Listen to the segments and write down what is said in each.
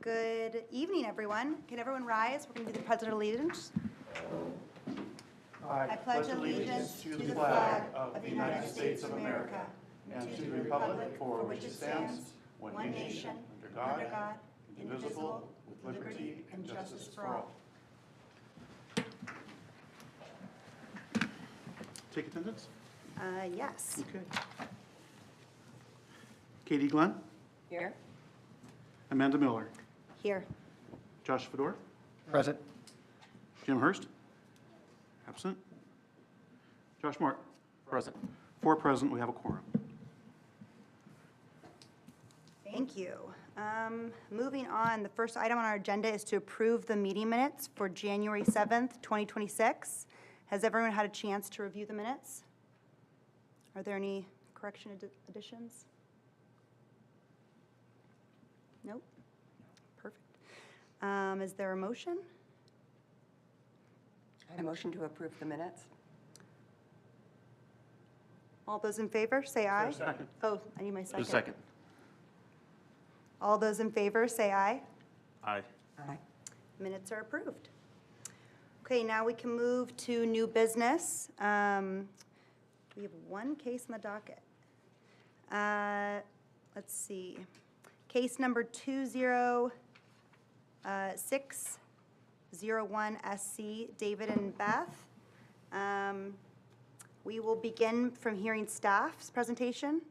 Good evening, everyone. Can everyone rise? We're going to do the Pledge of Allegiance. I pledge allegiance to the flag of the United States of America and to the republic for which it stands, one nation, under God, indivisible, with liberty and justice for all. Take attendance? Yes. Okay. Katie Glenn, Here. Amanda Miller, Here. Josh Fedor, Present. Jim Hurst, absent. Josh Mark, Present. 4 present, we have a quorum. Thank you. Moving on, the first item on our agenda is to approve the meeting minutes for January 7th, 2026. Has everyone had a chance to review the minutes? Are there any correction additions? Nope. Perfect. Is there a motion? I motion to approve the minutes. All those in favor, say aye. Second. Oh, I need my second. Just a second. All those in favor, say aye. Aye. Aye. Minutes are approved. Okay, now we can move to new business. We have one case on the docket. Let's see. Case number 20601SC, David and Beth. We will begin from hearing staff's presentation,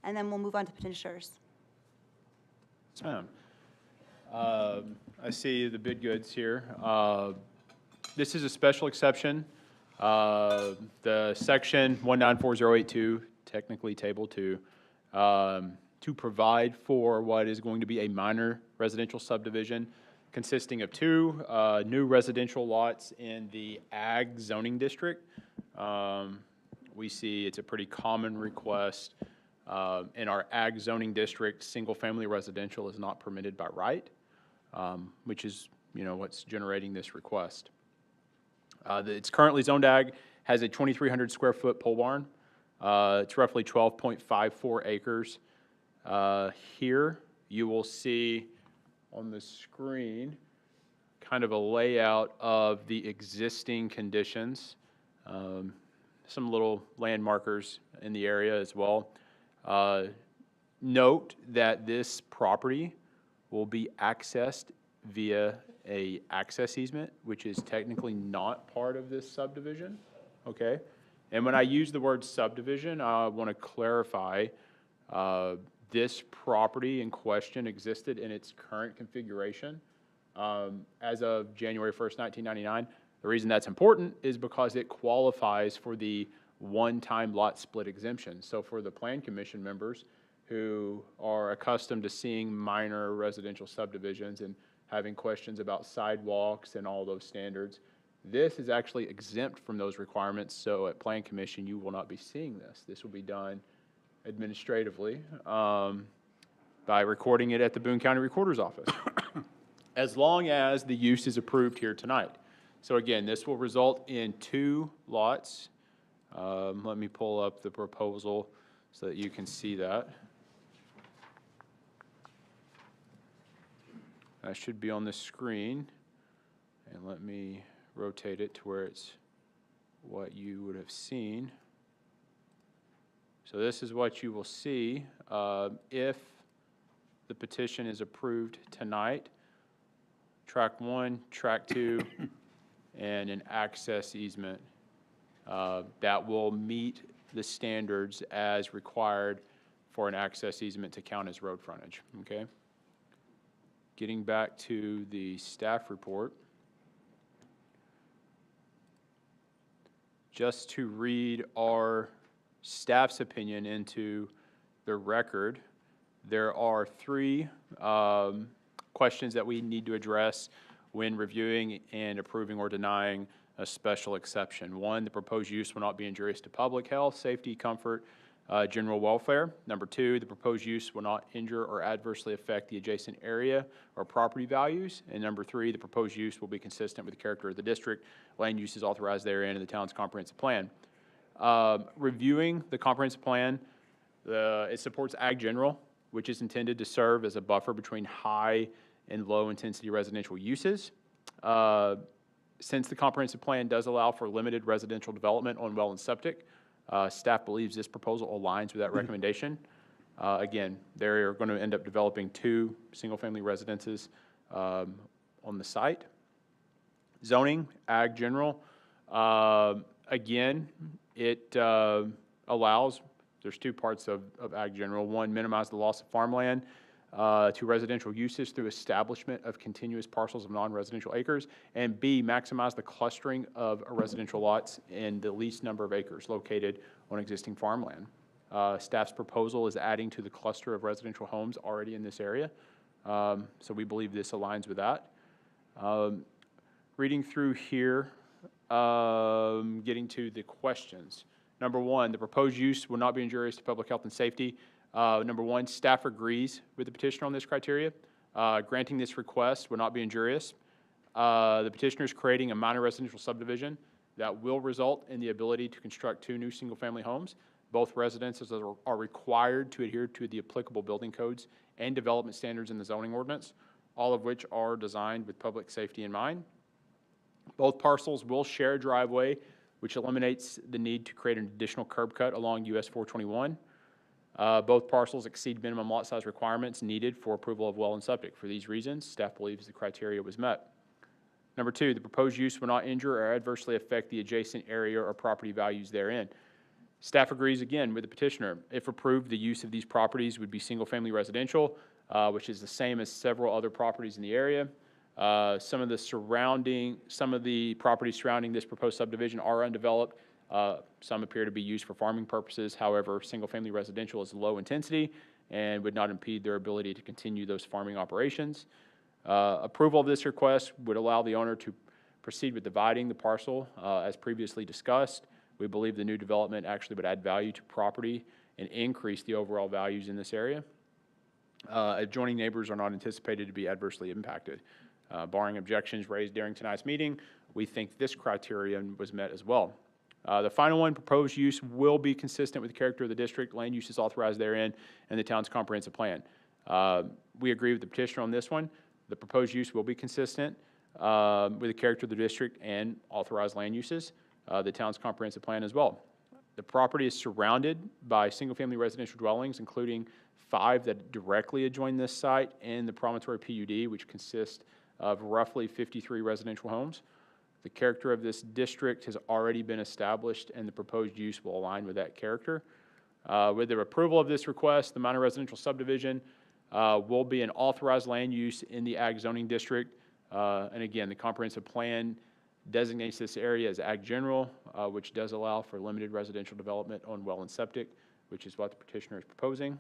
and then we'll move on to petitioners. Yes, ma'am. I see the bid goods here. This is a special exception. The section 194082, technically table 2, to provide for what is going to be a minor residential subdivision consisting of 2 new residential lots in the ag zoning district. We see it's a pretty common request. In our ag zoning district, single-family residential is not permitted by right, which is, what's generating this request. It's currently zoned ag, has a 2,300 square foot pole barn. It's roughly 12.54 acres. Here you will see on the screen kind of a layout of the existing conditions. Some little land markers in the area as well. Note that this property will be accessed via a access easement, which is technically not part of this subdivision, okay? And when I use the word subdivision, I want to clarify, this property in question existed in its current configuration as of January 1st, 1999. The reason that's important is because it qualifies for the one-time lot split exemption. So for the Plan Commission members who are accustomed to seeing minor residential subdivisions and having questions about sidewalks and all those standards, this is actually exempt from those requirements. So at Plan Commission, you will not be seeing this. This will be done administratively by recording it at the Boone County Recorder's Office, as long as the use is approved here tonight. So again, this will result in 2 lots. Let me pull up the proposal so that you can see that. That should be on the screen. And let me rotate it to where it's what you would have seen. So this is what you will see if the petition is approved tonight. Track 1, Track 2, and an access easement that will meet the standards as required for an access easement to count as road frontage, okay? Getting back to the staff report. Just to read our staff's opinion into the record, there are 3 questions that we need to address when reviewing and approving or denying a special exception. 1, the proposed use will not be injurious to public health, safety, comfort, general welfare. Number 2, the proposed use will not injure or adversely affect the adjacent area or property values. And number 3, the proposed use will be consistent with the character of the district, land uses authorized therein, and the town's comprehensive plan. Reviewing the comprehensive plan, it supports ag general, which is intended to serve as a buffer between high and low-intensity residential uses. Since the comprehensive plan does allow for limited residential development on well and septic, staff believes this proposal aligns with that recommendation. Again, they are going to end up developing 2 single-family residences on the site. Zoning, ag general. Again, it allows, there's 2 parts of ag general. One, minimize the loss of farmland to residential uses through establishment of continuous parcels of non-residential acres, and B, maximize the clustering of residential lots in the least number of acres located on existing farmland. Staff's proposal is adding to the cluster of residential homes already in this area, so we believe this aligns with that. Reading through here, getting to the questions. Number 1, the proposed use will not be injurious to public health and safety. Number 1, staff agrees with the petitioner on this criteria. Granting this request will not be injurious. The petitioner is creating a minor residential subdivision that will result in the ability to construct 2 new single-family homes. Both residences are required to adhere to the applicable building codes and development standards in the zoning ordinance, all of which are designed with public safety in mind. Both parcels will share a driveway, which eliminates the need to create an additional curb cut along US 421. Both parcels exceed minimum lot size requirements needed for approval of well and septic. For these reasons, staff believes the criteria was met. Number 2, the proposed use will not injure or adversely affect the adjacent area or property values therein. Staff agrees again with the petitioner. If approved, the use of these properties would be single-family residential, which is the same as several other properties in the area. Some of the properties surrounding this proposed subdivision are undeveloped. Some appear to be used for farming purposes. However, single-family residential is low intensity and would not impede their ability to continue those farming operations. Approval of this request would allow the owner to proceed with dividing the parcel as previously discussed. We believe the new development actually would add value to property and increase the overall values in this area. Adjoining neighbors are not anticipated to be adversely impacted. Barring objections raised during tonight's meeting, we think this criterion was met as well. The final one, proposed use will be consistent with the character of the district, land uses authorized therein, and the town's comprehensive plan. We agree with the petitioner on this one. The proposed use will be consistent with the character of the district and authorized land uses, the town's comprehensive plan as well. The property is surrounded by single-family residential dwellings, including 5 that directly adjoin this site and the promontory PUD, which consists of roughly 53 residential homes. The character of this district has already been established, and the proposed use will align with that character. With the approval of this request, the minor residential subdivision will be an authorized land use in the ag zoning district. And again, the comprehensive plan designates this area as ag general, which does allow for limited residential development on well and septic, which is what the petitioner is proposing.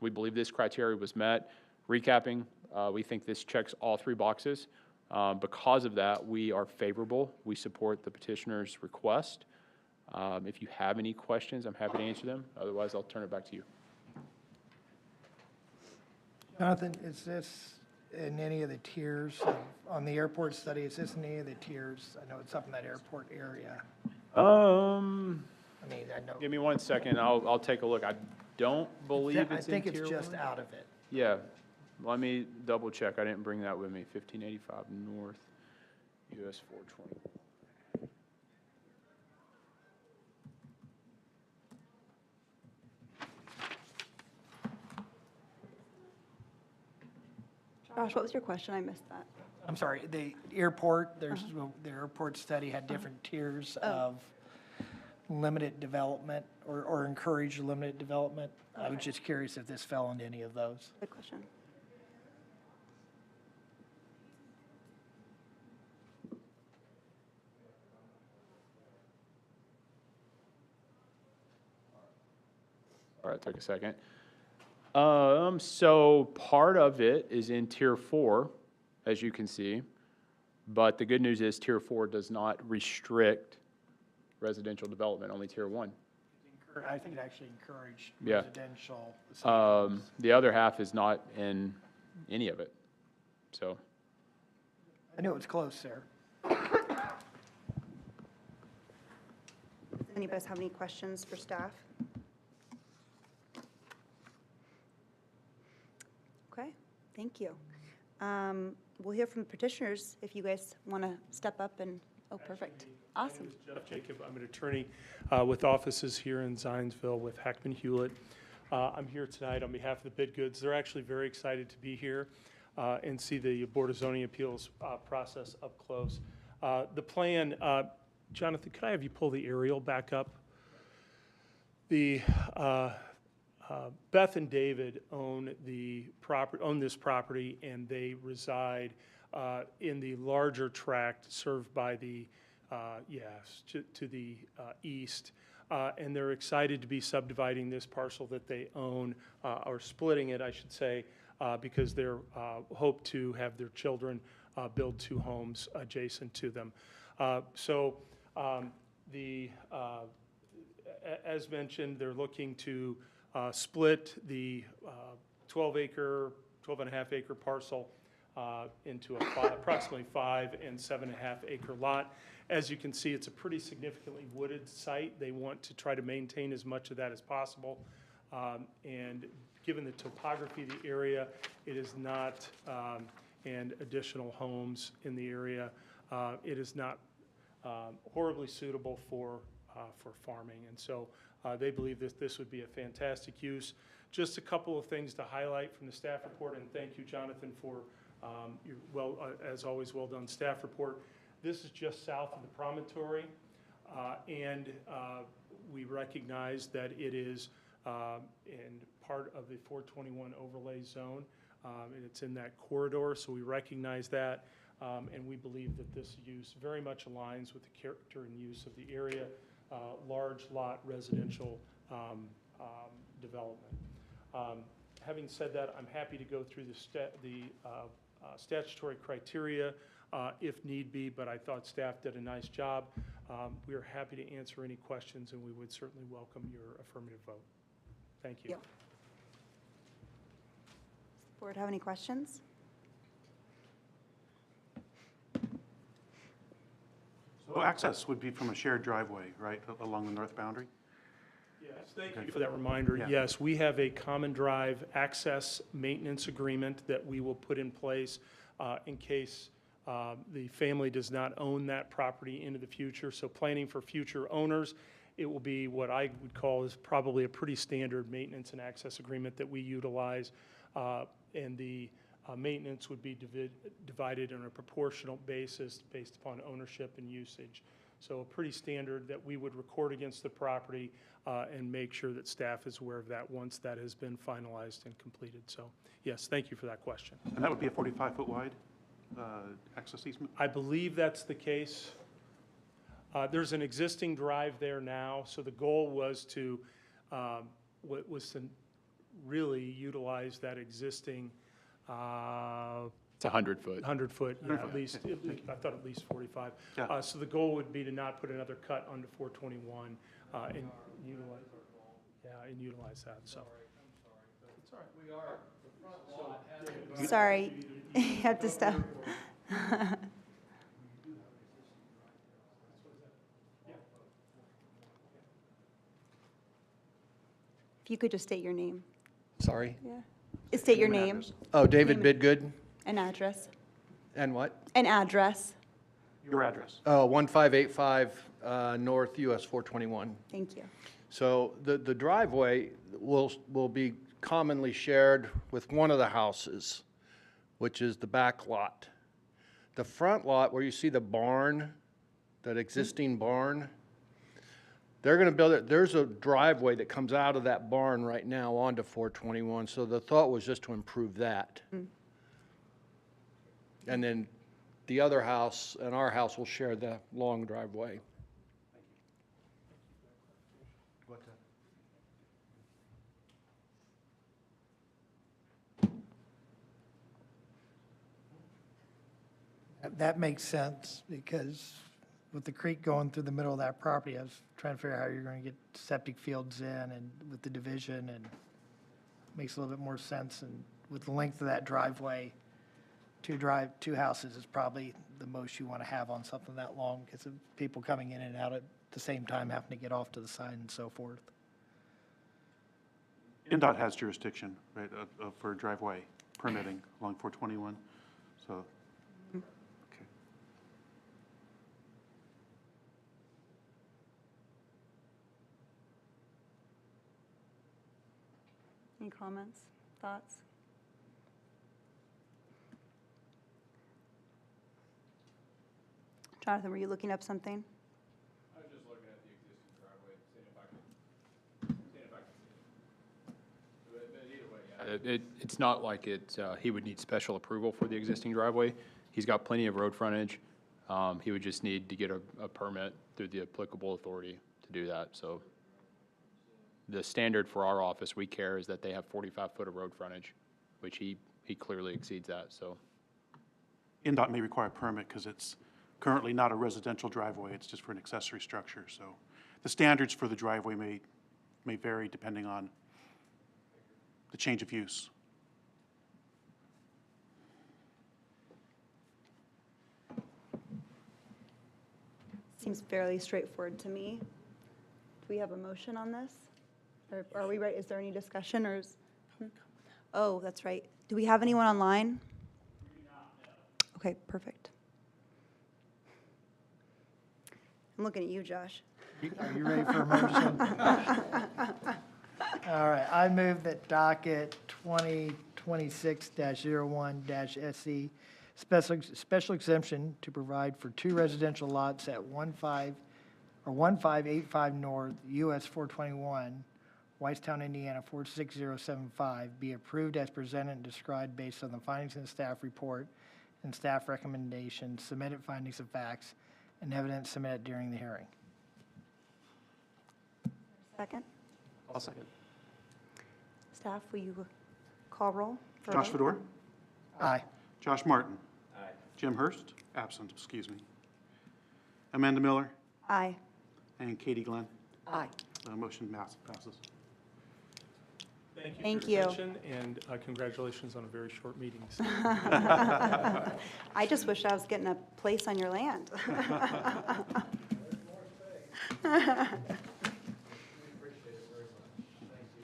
We believe this criteria was met. Recapping, we think this checks all 3 boxes. Because of that, we are favorable. We support the petitioner's request. If you have any questions, I'm happy to answer them. Otherwise, I'll turn it back to you. Jonathan, is this in any of the tiers on the airport study? Is this in any of the tiers? I know it's up in that airport area. I mean, I know. Give me 1 second. I'll take a look. I don't believe it's in I think it's tier just 1. out of it. Yeah. Let me double check. I didn't bring that with me. 1585 North, US 420. Josh, what was your question? I missed that. I'm sorry, the airport, the airport study had different tiers of limited development or encouraged limited development. I was just curious if this fell into any of those. Good question. All right, take a second. So part of it is in Tier 4, as you can see, but the good news is Tier 4 does not restrict residential development, only Tier 1. I think it actually encouraged Yeah. residential. The other half is not in any of it, so. I knew it was close there. Does anybody have any questions for staff? Okay, thank you. We'll hear from petitioners if you guys want to step up and, oh, perfect. Awesome. My name is Jeff Jacob. I'm an attorney with offices here in Zionsville with Hackman Hewlett. I'm here tonight on behalf of the Bid Goods. They're actually very excited to be here and see the Board of Zoning Appeals process up close. The plan, Jonathan, could I have you pull the aerial back up? The Beth and David own this property, and they reside in the larger tract served by the to the east. And they're excited to be subdividing this parcel that they own, or splitting it, I should say, because they're hope to have their children build 2 homes adjacent to them. As mentioned, they're looking to split the 12-acre, 12.5-acre parcel into approximately 5 and 7.5-acre lot. As you can see, it's a pretty significantly wooded site. They want to try to maintain as much of that as possible. And given the topography of the area, it is not, and additional homes in the area, it is not horribly suitable for farming. And so they believe that this would be a fantastic use. Just a couple of things to highlight from the staff report, and thank you, Jonathan, for your as always, well done staff report. This is just south of the promontory, and we recognize that it is in part of the 421 overlay zone, and it's in that corridor, so we recognize that, and we believe that this use very much aligns with the character and use of the area, large lot residential development. Having said that, I'm happy to go through the statutory criteria if need be, but I thought staff did a nice job. We are happy to answer any questions, and we would certainly welcome your affirmative vote. Thank you. Does the board have any questions? So access would be from a shared driveway, right, along the north boundary? Yes, thank you for that reminder. Yeah. Yes, we have a common drive access maintenance agreement that we will put in place in case the family does not own that property into the future. So planning for future owners, it will be what I would call is probably a pretty standard maintenance and access agreement that we utilize. And the maintenance would be divided on a proportional basis based upon ownership and usage. So a pretty standard that we would record against the property and make sure that staff is aware of that once that has been finalized and completed. So yes, thank you for that question. And that would be a 45-foot wide access easement? I believe that's the case. There's an existing drive there now, so the goal was to really utilize that existing It's 100 foot. 100-foot, yeah, at least, I thought at least 45. Yeah. So the goal would be to not put another cut onto 421 and utilize that, so. Sorry, you have to stop. If you could just state your name. Sorry. Yeah. State your name Oh, David Name- Bidgood. and address. And what? An address. Your address? Oh, 1585 North US 421. Thank you. So the driveway will be commonly shared with one of the houses, which is the back lot. The front lot, where you see the barn, that existing barn, they're going to build it. There's a driveway that comes out of that barn right now onto 421. So the thought was just to improve that. And then the other house and our house will share the long driveway. That makes sense, because with the creek going through the middle of that property, I was trying to figure out how you're gonna get septic fields in, and with the division, and makes a little bit more sense, and with the length of that driveway, two houses is probably the most you wanna have on something that long, because of people coming in and out at the same time, having to get off to the side and so forth. NDOT has jurisdiction, right, for driveway permitting along 421. So, okay. Any comments, thoughts? Jonathan, were you looking up something? I was just looking at the existing driveway, seeing if I could see it. But either way, yeah. It's not like he would need special approval for the existing driveway. He's got plenty of road frontage. He would just need to get a permit through the applicable authority to do that, so. The standard for our office, we care, is that they have 45 foot of road frontage, which he clearly exceeds that, so. NDOT may require a permit because it's currently not a residential driveway, it's just for an accessory structure, so the standards for the driveway may vary depending on the change of use. Seems fairly straightforward to me. Do we have a motion on this? Or are we right, is there any discussion, or is? Oh, that's right. Do we have anyone online? Okay, perfect. I'm looking at you, Josh. Are you ready for a motion? All right, I move that docket 2026-01-SE, special exemption to provide for 2 residential lots at 1585 North, US 421, Whitestown, Indiana 46075, be approved as presented and described based on the findings in the staff report and staff recommendations, submitted findings of facts, and evidence submitted during the hearing. Second? I'll second. Staff, will you call roll? for a Josh vote? Fedor? Aye. Josh Martin? Aye. Jim Hurst? Absent, excuse me. Amanda Miller? Aye. And Katie Glenn? Aye. Motion passes. Thank for your you. attention, and congratulations on a very short meeting. I just wish I was getting a place on your land.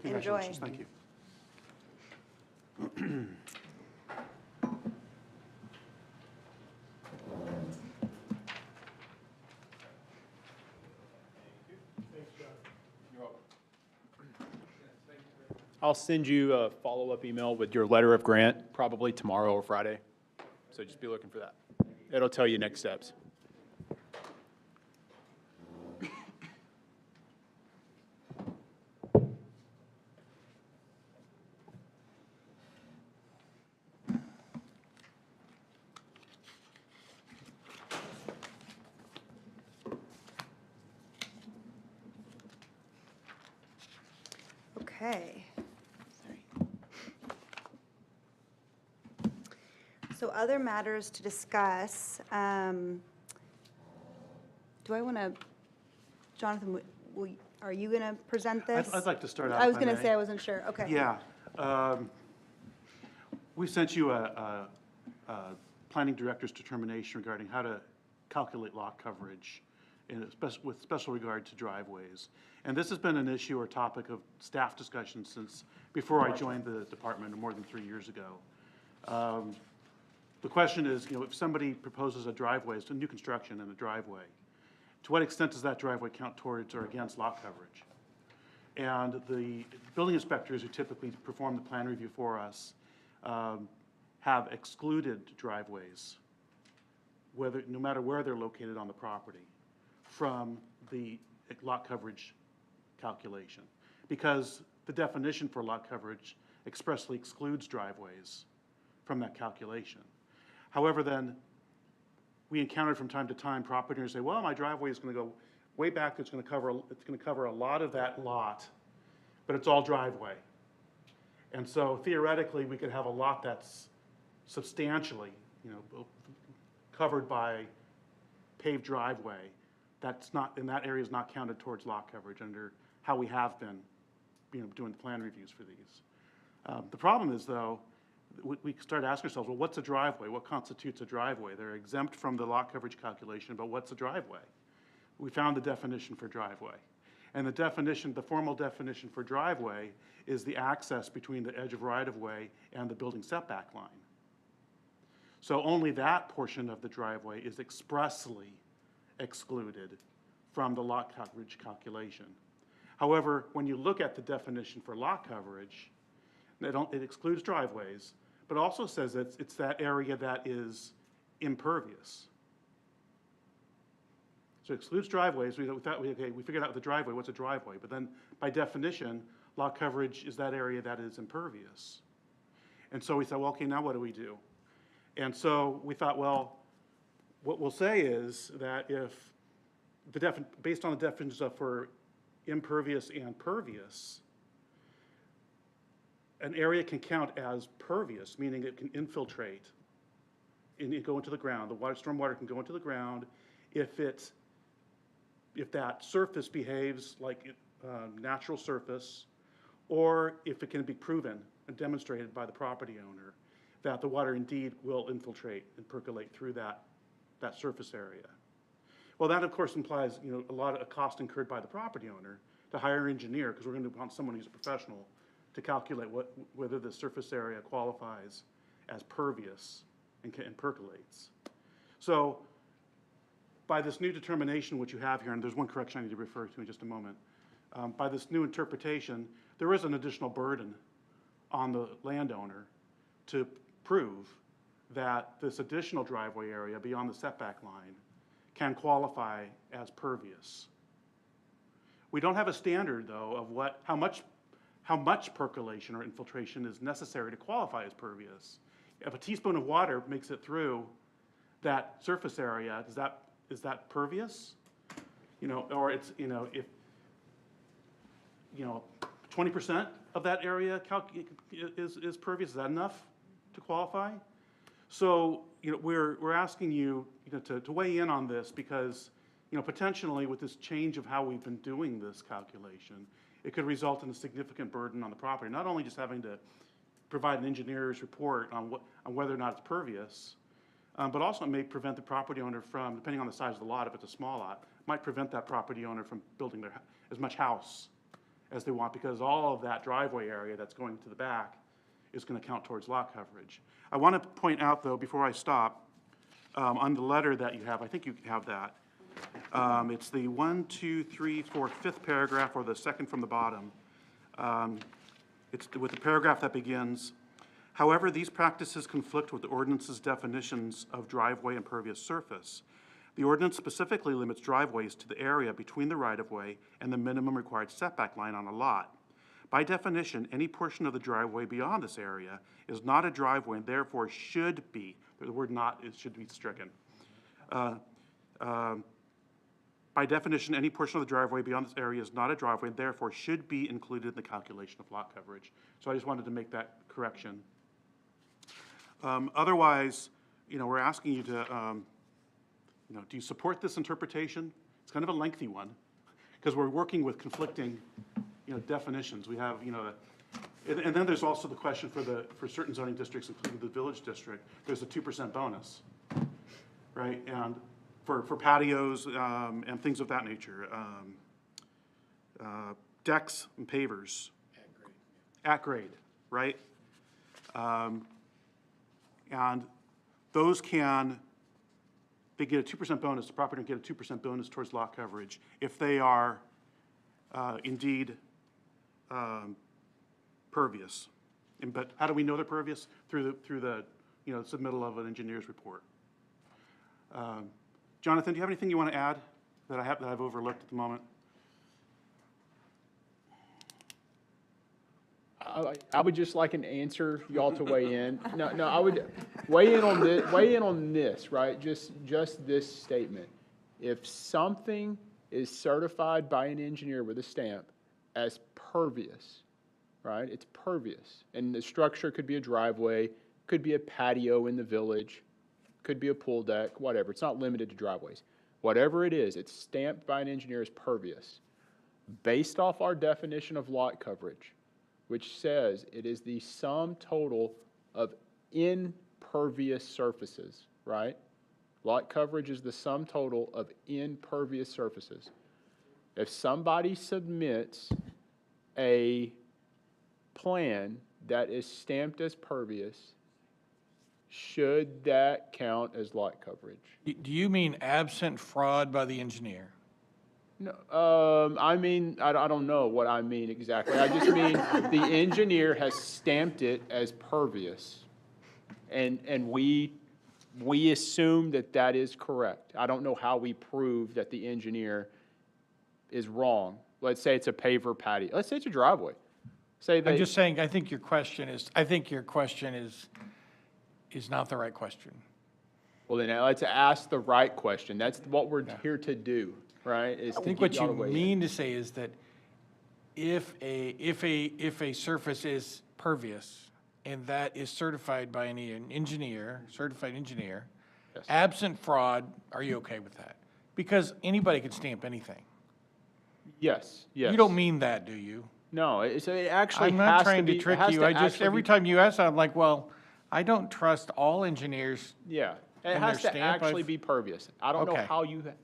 Enjoy. Congratulations, thank you. I'll send you a follow-up email with your letter of grant, probably tomorrow or Friday. So just be looking for that. It'll tell you next steps. Okay. Sorry. So other matters to discuss. Do I want to, Jonathan, are you going to present this? I'd like to start out, I if was I going to may. say I wasn't sure. Okay. Yeah. We sent you a planning director's determination regarding how to calculate lot coverage with special regard to driveways. And this has been an issue or topic of staff discussion since before I joined the department more than 3 years ago. The question is, if somebody proposes a driveway, it's a new construction and a driveway, to what extent does that driveway count towards or against lot coverage? And the building inspectors who typically perform the plan review for us have excluded driveways, no matter where they're located on the property, from the lot coverage calculation, because the definition for lot coverage expressly excludes driveways from that calculation. However, then, we encounter from time to time property owners say, well, my driveway is going to go way back, it's going to cover a lot of that lot, but it's all driveway. And so theoretically, we could have a lot that's substantially, covered by paved driveway. That's not, in that area is not counted towards lot coverage under how we have been, doing the plan reviews for these. The problem is, though, we start asking ourselves, well, what's a driveway? What constitutes a driveway? They're exempt from the lot coverage calculation, but what's a driveway? We found the definition for driveway. And the formal definition for driveway is the access between the edge of right-of-way and the building setback line. So only that portion of the driveway is expressly excluded from the lot coverage calculation. However, when you look at the definition for lot coverage, it excludes driveways, but also says it's that area that is impervious. So it excludes driveways. We figured out the driveway, what's a driveway? But then by definition, lot coverage is that area that is impervious. And so we thought, well, okay, now what do we do? And so we thought, well, what we'll say is that if based on the definitions for impervious and pervious, an area can count as pervious, meaning it can infiltrate and go into the ground. The storm water can go into the ground if that surface behaves like natural surface, or if it can be proven and demonstrated by the property owner that the water indeed will infiltrate and percolate through that surface area. Well, that of course implies a lot of cost incurred by the property owner to hire an engineer, because we're going to want someone who's a professional to calculate whether the surface area qualifies as pervious and percolates. So by this new determination which you have here, and there's one correction I need to refer to in just a moment, by this new interpretation, there is an additional burden on the landowner to prove that this additional driveway area beyond the setback line can qualify as pervious. We don't have a standard, though, of how much percolation or infiltration is necessary to qualify as pervious. If a teaspoon of water makes it through that surface area, is that pervious? Or it's, if 20% of that area is pervious, is that enough to qualify? So, we're asking you, to weigh in on this, because, potentially with this change of how we've been doing this calculation, it could result in a significant burden on the property. Not only just having to provide an engineer's report on whether or not it's pervious, but also it may prevent the property owner from, depending on the size of the lot, if it's a small lot, might prevent that property owner from building as much house as they want, because all of that driveway area that's going to the back is going to count towards lot coverage. I want to point out, though, before I stop, on the letter that you have, I think you have that. It's the 1, 2, 3, 4, 5th paragraph, or the second from the bottom. It's with the paragraph that begins, however, these practices conflict with the ordinance's definitions of driveway and pervious surface. The ordinance specifically limits driveways to the area between the right-of-way and the minimum required setback line on a lot. By definition, any portion of the driveway beyond this area is not a driveway and therefore should be, the word not should be stricken. By definition, any portion of the driveway beyond this area is not a driveway and therefore should be included in the calculation of lot coverage. So I just wanted to make that correction. Otherwise, we're asking you to, do you support this interpretation? It's kind of a lengthy one, because we're working with conflicting, definitions. We have, and then there's also the question for certain zoning districts, including the village district, there's a 2% bonus, right? And for patios and things of that nature, decks and pavers. At grade, right? And those they get a 2% bonus, the property will get a 2% bonus towards lot coverage if they are indeed pervious. But how do we know they're pervious? Through the submittal of an engineer's report. Jonathan, do you have anything you want to add that I've overlooked at the moment? I would just like an answer, y'all to weigh in. No, I would weigh in on this, right? Just this statement. If something is certified by an engineer with a stamp as pervious, right? It's pervious. And the structure could be a driveway, could be a patio in the village, could be a pool deck, whatever. It's not limited to driveways. Whatever it is, it's stamped by an engineer as pervious. Based off our definition of lot coverage, which says it is the sum total of impervious surfaces, right? Lot coverage is the sum total of impervious surfaces. If somebody submits a plan that is stamped as pervious, Should that count as lot coverage? Do you mean absent fraud by the engineer? No, I mean, I don't know what I mean exactly. I just mean the engineer has stamped it as pervious. And we assume that that is correct. I don't know how we prove that the engineer is wrong. Let's say it's a paver patio. Let's say it's a driveway. Say I'm they, just saying, I think your question is not the right question. well, then let's ask the right question. That's what we're here to do, right? Is I to think get what y'all you to weigh in. mean to say is that if a surface is pervious and that is certified by an engineer, certified engineer, Yes. absent fraud, are you okay with that? Because anybody can stamp anything. Yes, yes. You don't mean that, do you? No, it actually I'm has not to trying to be- it trick has you. to I just, actually every be- time you ask that, I'm like, well, I don't trust all engineers. Yeah, it and has their to stamp, actually I've- be pervious. I don't know Okay.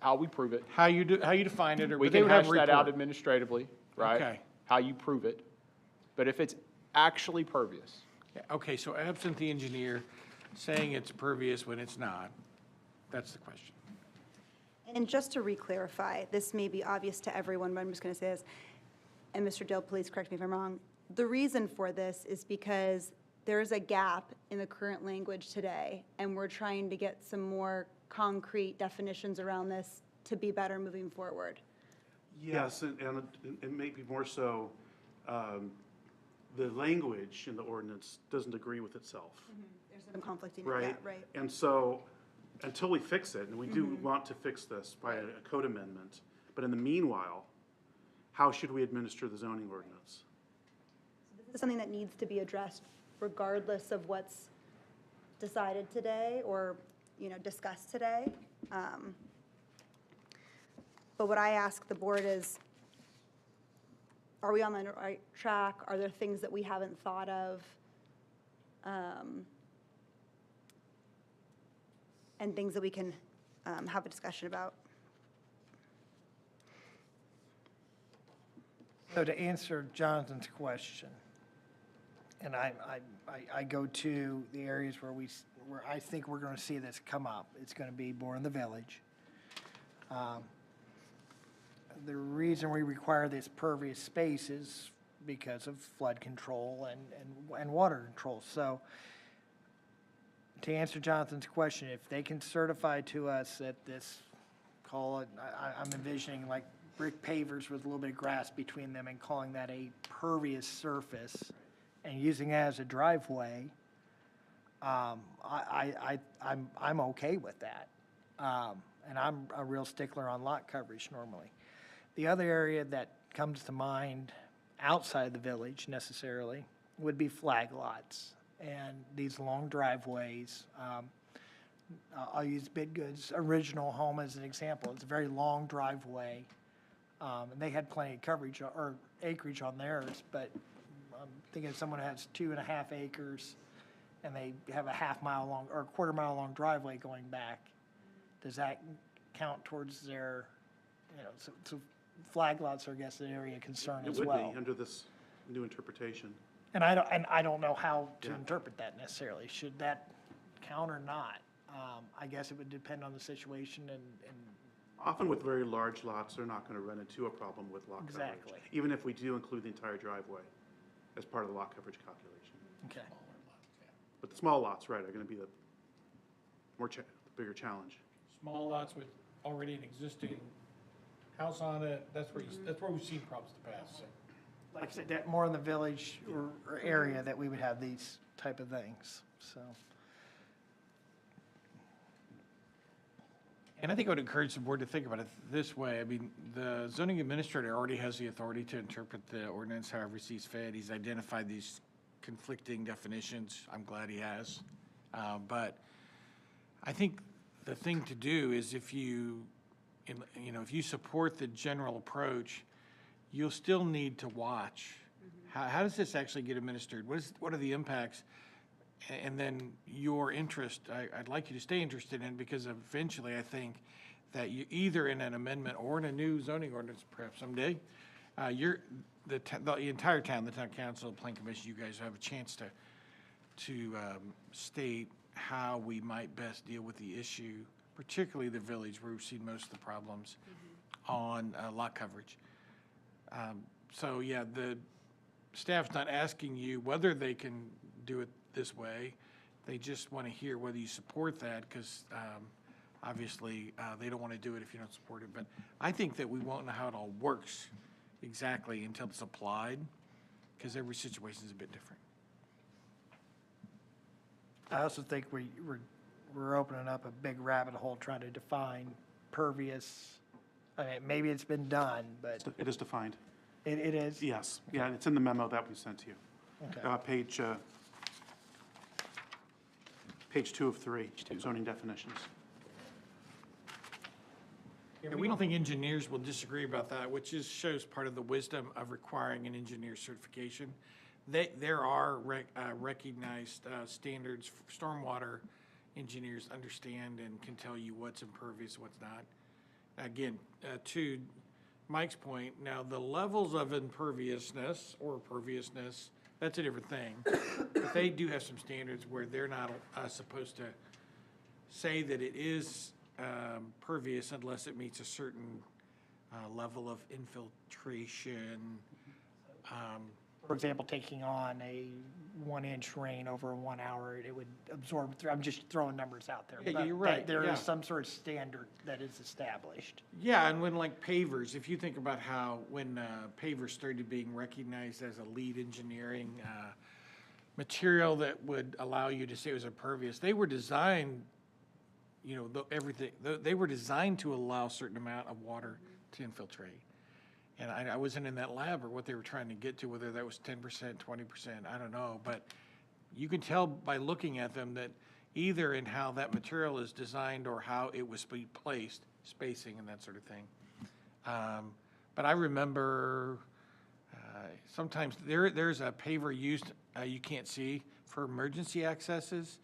how we prove it. How you define it, or We but they can would have hash a that out report. administratively, right? Okay. How you prove it. But if it's actually pervious, Yeah, okay, so absent the engineer saying it's pervious when it's not, that's the question. And just to re-clarify, this may be obvious to everyone, but I'm just going to say this, and Mr. Dill, please correct me if I'm wrong. The reason for this is because there's a gap in the current language today, and we're trying to get some more concrete definitions around this to be better moving forward. Yes, and it may be more so, the language in the ordinance doesn't agree with itself, There's some conflicting, right? yeah, right. And so, until we fix it, and we do want to fix this by a code amendment, but in the meanwhile, how should we administer the zoning ordinance? This is something that needs to be addressed regardless of what's decided today or, discussed today. But what I ask the board is, are we on the right track? Are there things that we haven't thought of? And things that we can have a discussion about? So to answer Jonathan's question, and I go to the areas where where I think we're going to see this come up. It's going to be more in the village. The reason we require this pervious space is because of flood control and water control. So to answer Jonathan's question, if they can certify to us that this, call it, I'm envisioning like brick pavers with a little bit of grass between them and calling that a pervious surface and using it as a driveway, I'm okay with that. And I'm a real stickler on lot coverage normally. The other area that comes to mind outside the village necessarily would be flag lots and these long driveways. I'll use Bidgood's original home as an example. It's a very long driveway. And they had plenty of coverage or acreage on theirs, but I'm thinking if someone has 2.5 acres and they have a half-mile long or a quarter-mile long driveway going back, does that count towards their, so flag lots are, I guess, an area of concern It as would well. be under this new interpretation. And I don't know how to Yeah. interpret that necessarily. Should that count or not? I guess it would depend on the situation and Often with very large lots, they're not going to run into a problem with lot coverage. Exactly. Even if we do include the entire driveway as part of the lot coverage calculation. okay. But the small lots, right, are going to be the bigger challenge. Small lots with already an existing house on it, that's where we've seen problems in the past, so. Like I said, that more in the village or area that we would have these type of things, so. And I think I would encourage the board to think about it this way. I mean, the zoning administrator already has the authority to interpret the ordinance however he sees fit. He's identified these conflicting definitions. I'm glad he has. But I think the thing to do is if you support the general approach, you'll still need to watch. How does this actually get administered? What are the impacts? And then your interest, I'd like you to stay interested in, because eventually I think that you, either in an amendment or in a new zoning ordinance perhaps someday, the entire town, the town council, the plan commission, you guys have a chance to state how we might best deal with the issue, particularly the village where we've seen most of the problems on lot coverage. So, yeah, the staff's not asking you whether they can do it this way. They just want to hear whether you support that, because obviously they don't want to do it if you don't support it. But I think that we won't know how it all works exactly until it's applied, because every situation is a bit different. I also think we're opening up a big rabbit hole trying to define pervious. I mean, maybe it's been done, but It is defined. it is? Yes, yeah, it's in the memo that we sent to you. Okay. Page 2 of 3, zoning definitions. Yeah, we don't think engineers will disagree about that, which shows part of the wisdom of requiring an engineer certification. There are recognized standards, stormwater engineers understand and can tell you what's impervious, what's not. Again, to Mike's point, now the levels of imperviousness or perviousness, that's a different thing. But they do have some standards where they're not supposed to say that it is pervious unless it meets a certain level of infiltration. For example, taking on a 1-inch rain over 1 hour, it would absorb through, I'm just throwing numbers out there. Yeah, but you're right, There yeah. is some sort of standard that is established. Yeah, and when like pavers, if you think about how when pavers started being recognized as a lead engineering material that would allow you to say it was impervious, they were designed, you know, they were designed to allow a certain amount of water to infiltrate. And I wasn't in that lab or what they were trying to get to, whether that was 10%, 20%, I don't know. But you can tell by looking at them that either in how that material is designed or how it was placed, spacing and that sort of thing. But I remember sometimes there's a paver used, you can't see, for emergency accesses.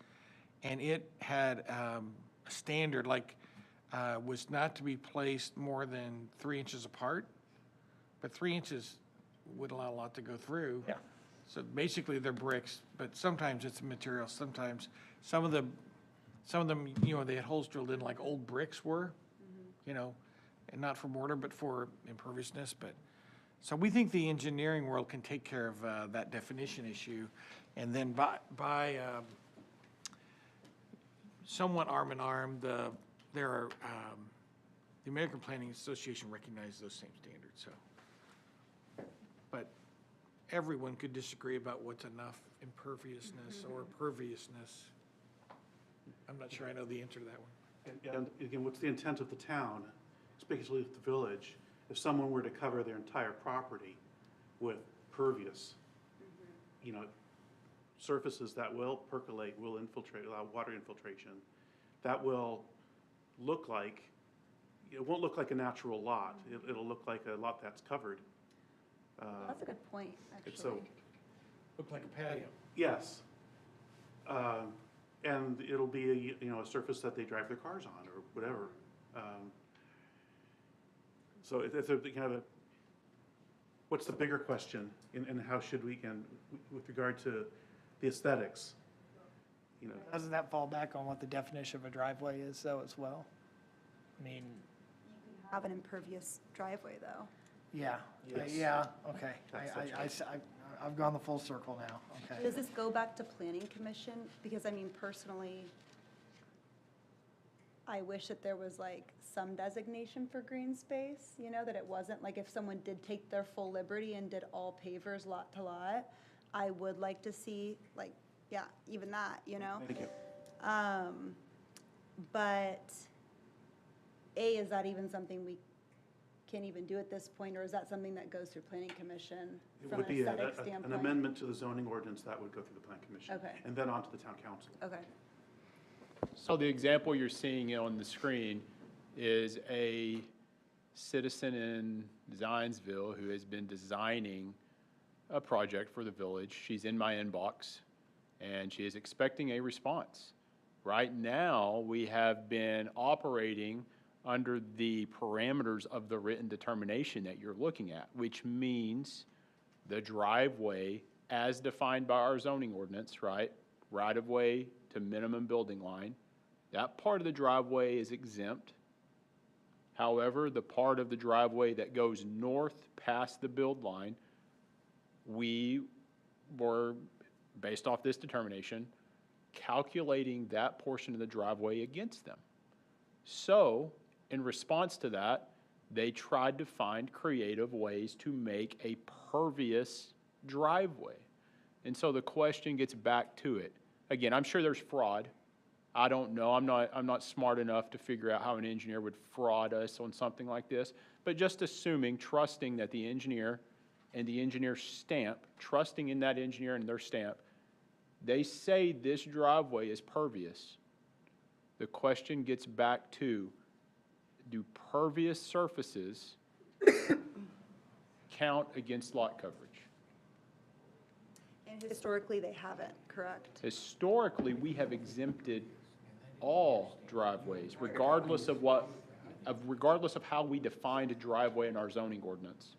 And it had a standard, like, was not to be placed more than 3 inches apart. But 3 inches would allow a lot to go through. Yeah. So basically they're bricks, but sometimes it's material, sometimes some of them, you know, they had holes drilled in like old bricks were, you know, and not for mortar, but for imperviousness. But, so we think the engineering world can take care of that definition issue. And then by somewhat arm in arm, the American Planning Association recognizes those same standards, so. But everyone could disagree about what's enough imperviousness or perviousness. I'm not sure I know the answer to that one. And again, what's the intent of the town, especially with the village, if someone were to cover their entire property with pervious, you know, surfaces that will percolate, will infiltrate, allow water infiltration, that will look like, it won't look like a natural lot. It'll look like a lot that's covered. That's a good point, It's so, actually. Looked like a patio. yes. And it'll be, a surface that they drive their cars on or whatever. So it's a kind of a, what's the bigger question and how should we, and with regard to the aesthetics, you know? Doesn't that fall back on what the definition of a driveway is though as well? I mean, Have an impervious driveway, though. yeah, Yes. yeah, okay. That's I've gone the full circle now, okay. Does this go back to planning commission? Because I mean, personally, I wish that there was like some designation for green space, that it wasn't, like if someone did take their full liberty and did all pavers lot to lot, I would like to see, like, yeah, even that, Thank you. But A, is that even something we can even do at this point, or is that something that goes through planning commission It from would an be aesthetic an standpoint? amendment to the zoning ordinance that would go through the plan commission. Okay. And then on to the town council. Okay. So the example you're seeing on the screen is a citizen in Zionsville who has been designing a project for the village. She's in my inbox, and she is expecting a response. Right now, we have been operating under the parameters of the written determination that you're looking at, which means the driveway, as defined by our zoning ordinance, right, right-of-way to minimum building line. That part of the driveway is exempt. However, the part of the driveway that goes north past the build line, we were, based off this determination, calculating that portion of the driveway against them. So, in response to that, they tried to find creative ways to make a pervious driveway. And so the question gets back to it. Again, I'm sure there's fraud. I don't know. I'm not smart enough to figure out how an engineer would fraud us on something like this. But just assuming, trusting that the engineer and the engineer's stamp, trusting in that engineer and their stamp, they say this driveway is pervious. The question gets back to, do pervious surfaces count against lot coverage? And historically, they haven't, correct? Historically, we have exempted all driveways, regardless of how we defined a driveway in our zoning ordinance.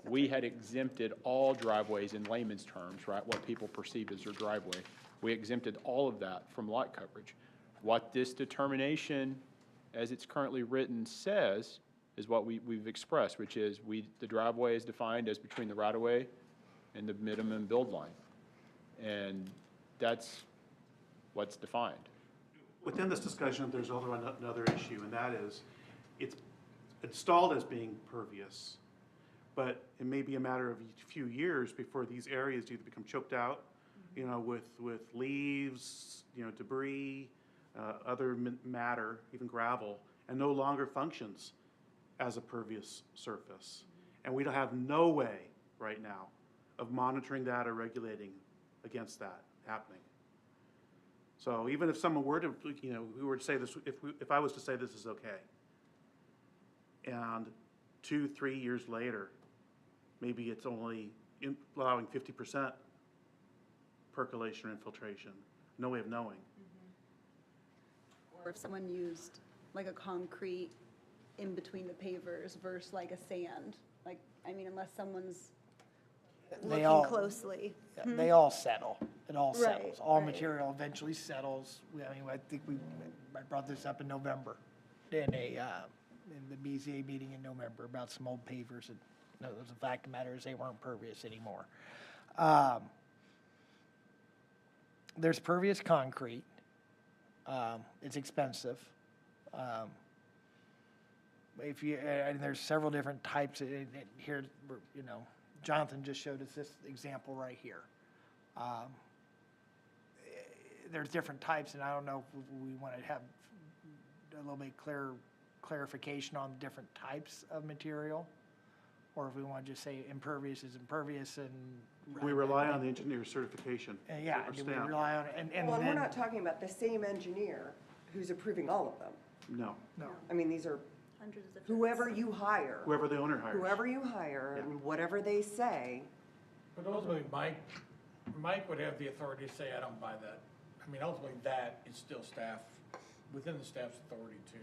We had exempted all driveways in layman's terms, right, what people perceive as their driveway. We exempted all of that from lot coverage. What this determination, as it's currently written, says is what we've expressed, which is the driveway is defined as between the right-of-way and the minimum build line. And that's what's defined. Within this discussion, there's also another issue, and that is, it's installed as being pervious, but it may be a matter of a few years before these areas either become choked out, with leaves, debris, other matter, even gravel, and no longer functions as a pervious surface. And we don't have no way right now of monitoring that or regulating against that happening. So even if someone were to, we were to say this, if I was to say this is okay, and 2-3 years later, maybe it's only allowing 50% percolation or infiltration, no way of knowing. Or if someone used like a concrete in between the pavers versus like a sand, unless someo's They Looking all- closely. Yeah, They all settle. It all Right, settles. All right. material eventually settles. I think I brought this up in November in the BZA meeting in November about some old pavers. And the fact of the matter is they weren't pervious anymore. There's pervious concrete. It's expensive. And there's several different types. Here, Jonathan just showed us this example right here. There's different types, and I don't know if we want to have a little bit clarification on different types of material, or if we want to just say impervious is impervious and. We rely on the engineer's certification. Yeah, or do we stamp. rely on it? And Well, and we're then, not talking about the same engineer who's approving all of them. No, no, I mean, these are hundreds of different. whoever you hire, whoever the owner hires. whoever you hire, Yeah. and whatever they say. But ultimately, Mike would have the authority to say, I don't buy that. I mean, ultimately, that is still within the staff's authority too.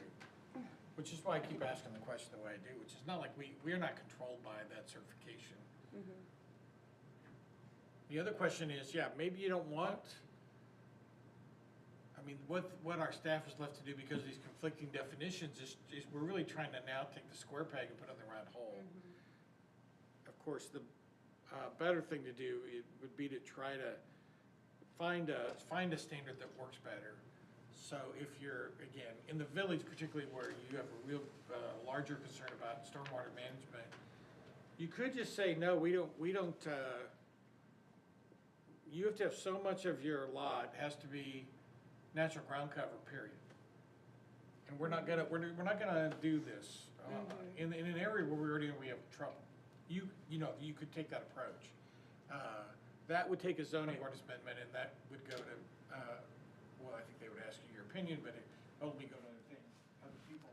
Which is why I keep asking the question the way I do, which is not like we are not controlled by that certification. The other question is, maybe you don't want, what our staff is left to do because of these conflicting definitions is we're really trying to now take the square peg and put it in the round hole. Of course, the better thing to do would be to try to find a standard that works better. So if you're, again, in the village particularly where you have a real larger concern about stormwater management, you could just say, no, we don't, you have to have so much of your lot has to be natural ground cover, period. And we're not gonna do this, in an area where we have trouble. You could take that approach. That would take a zoning ordinance amendment, and that would go to, well, I think they would ask you your opinion, but it only go to other people.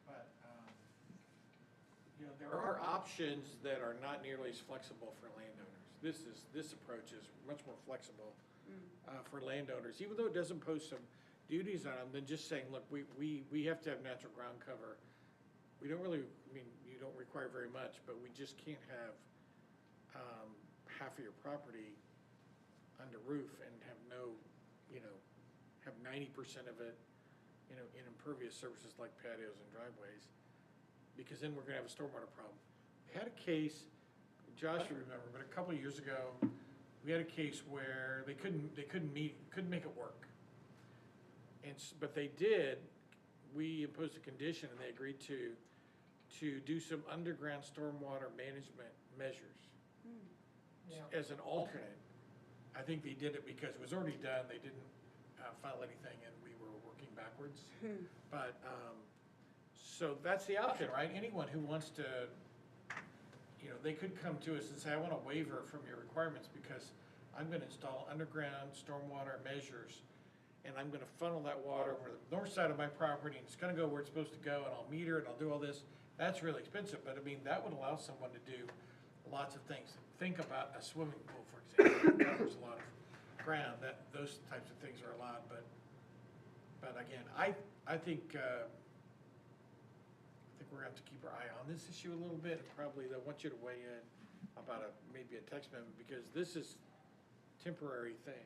But, there are options that are not nearly as flexible for landowners. This approach is much more flexible for landowners, even though it doesn't pose some duties on them, than just saying, look, we have to have natural ground cover. We don't really, you don't require very much, but we just can't have half of your property under roof and have no, have 90% of it, in impervious surfaces like patios and driveways, because then we're gonna have a stormwater problem. We had a case, Josh, you remember, but a couple of years ago, we had a case where they couldn't make it work. But they did, we imposed a condition and they agreed to do some underground stormwater management measures. As an alternate. I think they did it because it was already done, they didn't file anything and we were working backwards. But, so that's the option, right? Anyone who wants to, they could come to us and say, I want a waiver from your requirements because I'm gonna install underground stormwater measures and I'm gonna funnel that water over the north side of my property and it's gonna go where it's supposed to go and I'll meter and I'll do all this. That's really expensive, but I mean, that would allow someone to do lots of things. Think about a swimming pool, for example, that covers a lot of ground, those types of things are allowed, but again, I think we're gonna have to keep our eye on this issue a little bit, and probably I want you to weigh in about maybe a text memo, because this is temporary thing.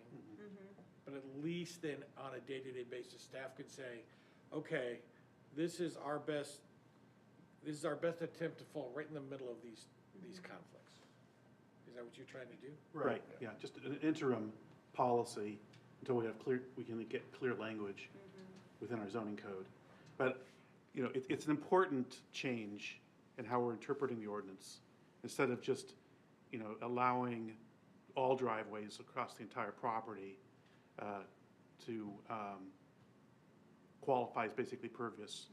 But at least then, on a day-to-day basis, staff could say, okay, this is our best attempt to fall right in the middle of these conflicts. Is that what you're trying to do? Right, yeah, just an interim policy until we can get clear language within our zoning code. But, it's an important change in how we're interpreting the ordinance. Instead of just, allowing all driveways across the entire property to qualify as basically pervious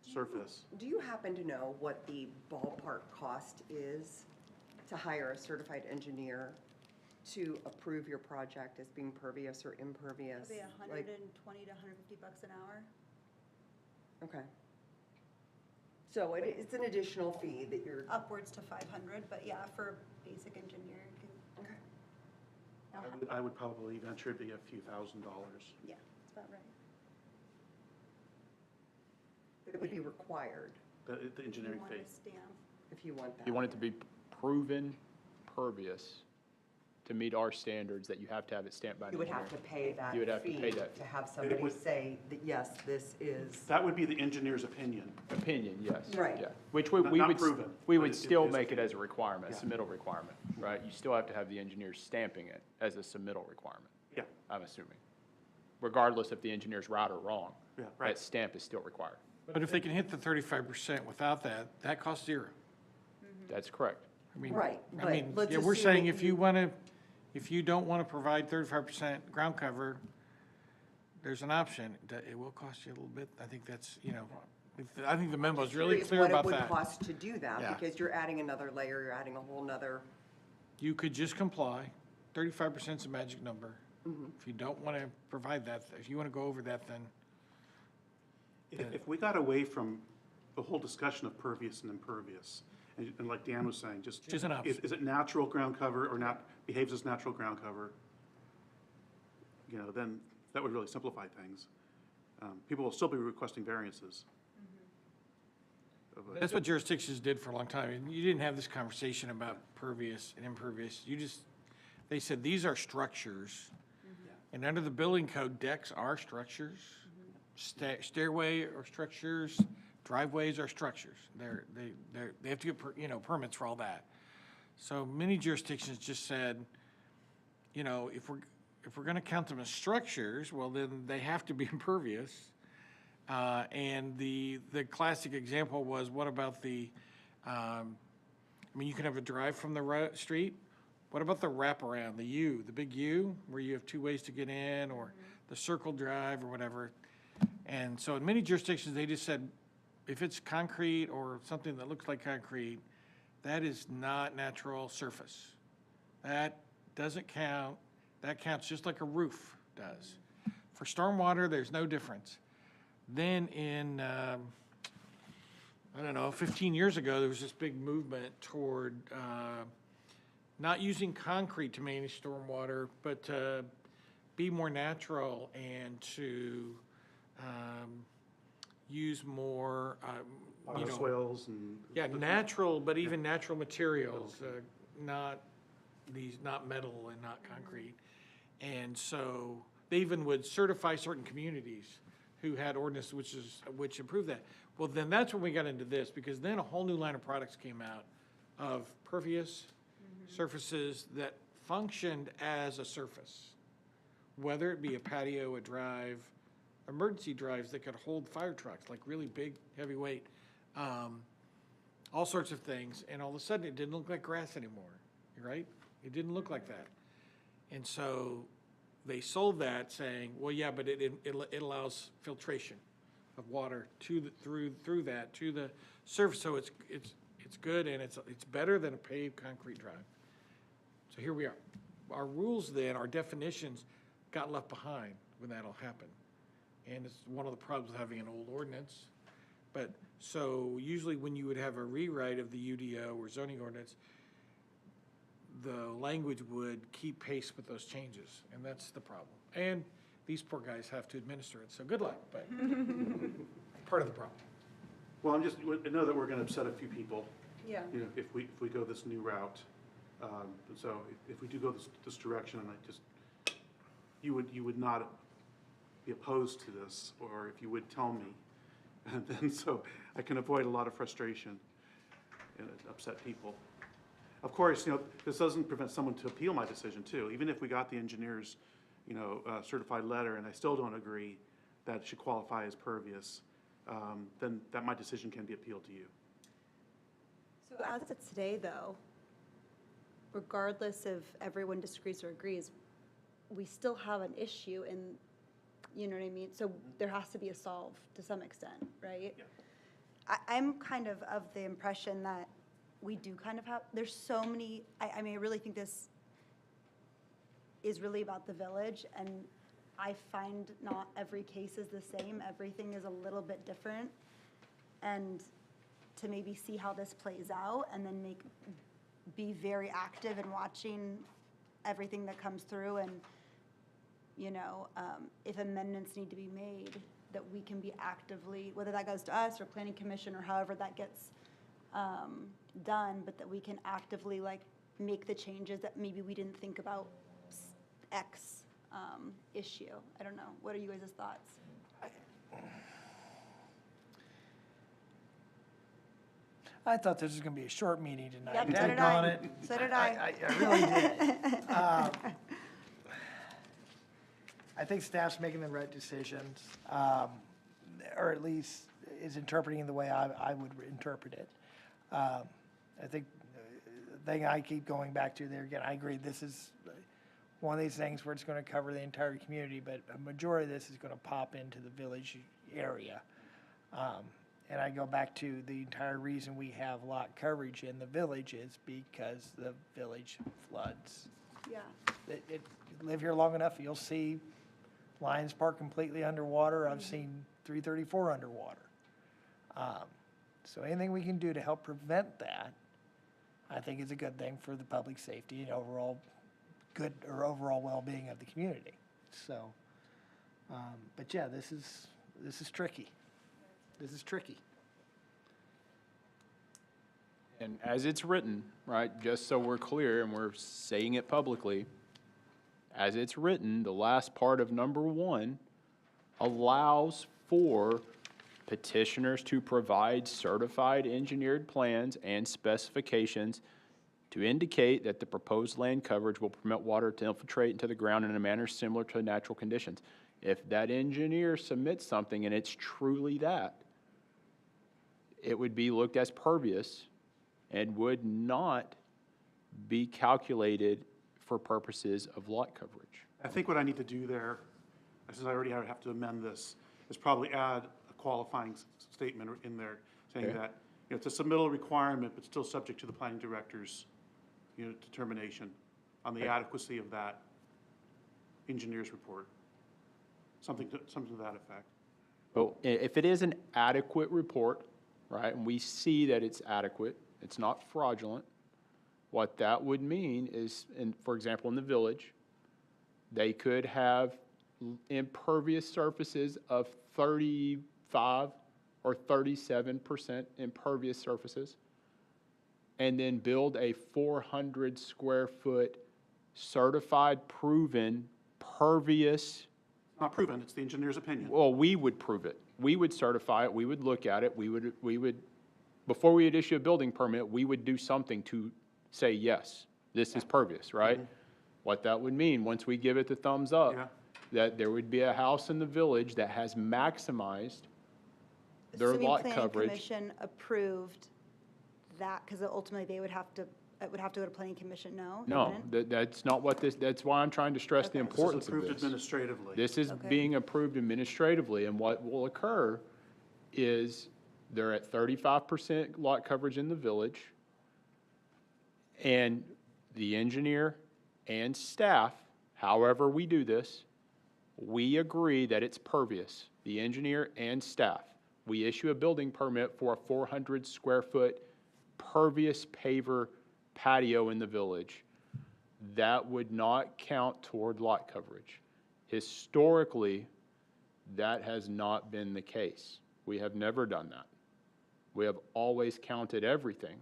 surface. Do you happen to know what the ballpark cost is to hire a certified engineer to approve your project as being pervious or impervious? Probably Like, 120 to 150 bucks an hour. okay. So it's an additional fee that you're, Upwards to 500, but yeah, for basic engineer, you can. okay. I would probably venture it'd be a few $1,000s. Yeah, that's about right. It would be required The engineering You want fee. a stamp. if you want that. You want it to be proven pervious to meet our standards, that you have to have it stamped by an You would engineer. have to pay that You would have to fee pay that fee. to have somebody would- say that, yes, this is, That would be the engineer's opinion. Opinion, yes. Right. Yeah, which we Not- we not would, proven, we but would it still is make it a- as a requirement, a Yeah. submittal requirement, right? You still have to have the engineer stamping it as a submittal requirement, Yeah, I'm assuming. Regardless if the engineer's right or wrong. Yeah, right. That stamp is still required. But if they can hit the 35% without that, that costs zero. That's correct. I mean, Right, I but mean, let's yeah, we're assume saying that if you don't want to provide 35% ground cover, there's an option. It will cost you a little bit. I think that's, I think the memo is really curious clear what it about would that. cost to do that, Yeah. because you're adding another layer, you're adding a whole nother, You could just comply. 35% is a magic number. If you don't want to provide that, if you want to go over that, then if we got away from the whole discussion of pervious and impervious, and like Dan was saying, just. Just an option. Is it natural ground cover or not, behaves as natural ground cover? Then that would really simplify things. People will still be requesting variances. that's what jurisdictions did for a long time. And you didn't have this conversation about pervious and impervious. They said, these are structures. And under the building code, decks are structures. Stairway are structures, driveways are structures. They have to get, permits for all that. So many jurisdictions just said, if we're gonna count them as structures, well, then they have to be impervious. And the classic example was, what about you can have a drive from the street. What about the wraparound, the big U, where you have two ways to get in, or the circle drive or whatever? And so in many jurisdictions, they just said, if it's concrete or something that looks like concrete, that is not natural surface. That doesn't count. That counts just like a roof does. For stormwater, there's no difference. Then in, 15 years ago, there was this big movement toward not using concrete to manage stormwater, but to be more natural and to use more, Soils and. yeah, natural, but even natural materials, not metal and not concrete. And so they even would certify certain communities who had ordinance which improved that. Well, then that's when we got into this, because then a whole new line of products came out of pervious surfaces that functioned as a surface, whether it be a patio, a drive, emergency drives that could hold fire trucks, like really big, heavyweight, all sorts of things. And all of a sudden, it didn't look like grass anymore, right? It didn't look like that. And so they sold that saying, well, yeah, but it allows filtration of water through that to the surface. So it's good, and it's better than a paved concrete drive. So here we are. Our rules then, our definitions got left behind when that all happened. And it's one of the problems with having an old ordinance. But so usually when you would have a rewrite of the UDO or zoning ordinance, the language would keep pace with those changes, and that's the problem. And these poor guys have to administer it, so good luck, but part of the problem. Well, I know that we're gonna upset a few people, Yeah. you know, if we go this new route. So if we do go this direction, and you would not be opposed to this, or if you would tell me, and then so I can avoid a lot of frustration and upset people. Of course, you know, this doesn't prevent someone to appeal my decision too. Even if we got the engineer's, you know, certified letter and I still don't agree that it should qualify as pervious, then my decision can be appealed to you. So as it's today, though, regardless if everyone disagrees or agrees, we still have an issue and, you know what I mean? So there has to be a solve to some extent, right? Yeah. I'm kind of the impression that we do kind of have, there's so many, I mean, I really think this is really about the village, and I find not every case is the same. Everything is a little bit different. And to maybe see how this plays out and then be very active in watching everything that comes through, and, you know, if amendments need to be made, that we can be actively, whether that goes to us or planning commission or however that gets done, but that we can actively like make the changes that maybe we didn't think about X issue. I don't know. What are you guys' thoughts? I thought this was gonna be a short meeting tonight. Yep, so Take did on I. it. So did I. I really did. I think staff's making the right decisions, or at least is interpreting the way I would interpret it. I think the thing I keep going back to there, again, I agree, this is one of these things where it's gonna cover the entire community, but a majority of this is gonna pop into the village area. And I go back to the entire reason we have lot coverage in the village is because the village floods. Yeah. Live here long enough, you'll see Lions Park completely underwater. I've seen 334 underwater. So anything we can do to help prevent that, I think is a good thing for the public safety and overall well-being of the community. So, but yeah, this is tricky. This is tricky. And as it's written, right, just so we're clear and we're saying it publicly, as it's written, the last part of number 1 allows for petitioners to provide certified engineered plans and specifications to indicate that the proposed land coverage will permit water to infiltrate into the ground in a manner similar to natural conditions. If that engineer submits something and it's truly that, it would be looked as pervious and would not be calculated for purposes of lot coverage. I think what I need to do there, since I already have to amend this, is probably add a qualifying statement in there saying Okay. that, you know, it's a submittal requirement, but still subject to the planning director's, you know, determination on the adequacy of that engineer's report. Something to that effect. Well, if it is an adequate report, right, and we see that it's adequate, it's not fraudulent, what that would mean is, for example, in the village, they could have impervious surfaces of 35 or 37% impervious surfaces, and then build a 400 square foot certified, proven pervious, Not proven, it's the engineer's opinion. well, we would prove it. We would certify it, we would look at it, we would, before we would issue a building permit, we would do something to say, yes, this is pervious, right? What that would mean, once we give it the thumbs Yeah. up, that there would be a house in the village that has maximized their Assuming lot planning coverage. commission approved that, because ultimately they would have to, it would have to go to planning commission, no? It No, wouldn't? that's not what this, that's why I'm trying to stress the Okay. This is importance of approved this. administratively. This is Okay. being approved administratively, and what will occur is they're at 35% lot coverage in the village, and the engineer and staff, however we do this, we agree that it's pervious, the engineer and staff. We issue a building permit for a 400 square foot pervious paver patio in the village. That would not count toward lot coverage. Historically, that has not been the case. We have never done that. We have always counted everything,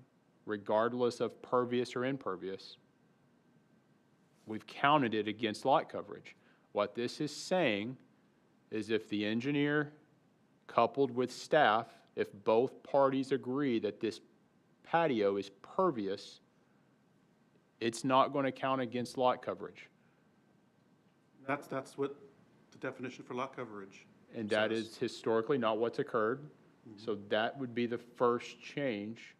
regardless of pervious or impervious. We've counted it against lot coverage. What this is saying is if the engineer coupled with staff, if both parties agree that this patio is pervious, it's not going to count against lot coverage. That's what the definition for lot coverage. And that says. is historically not what's occurred. So that would be the first change,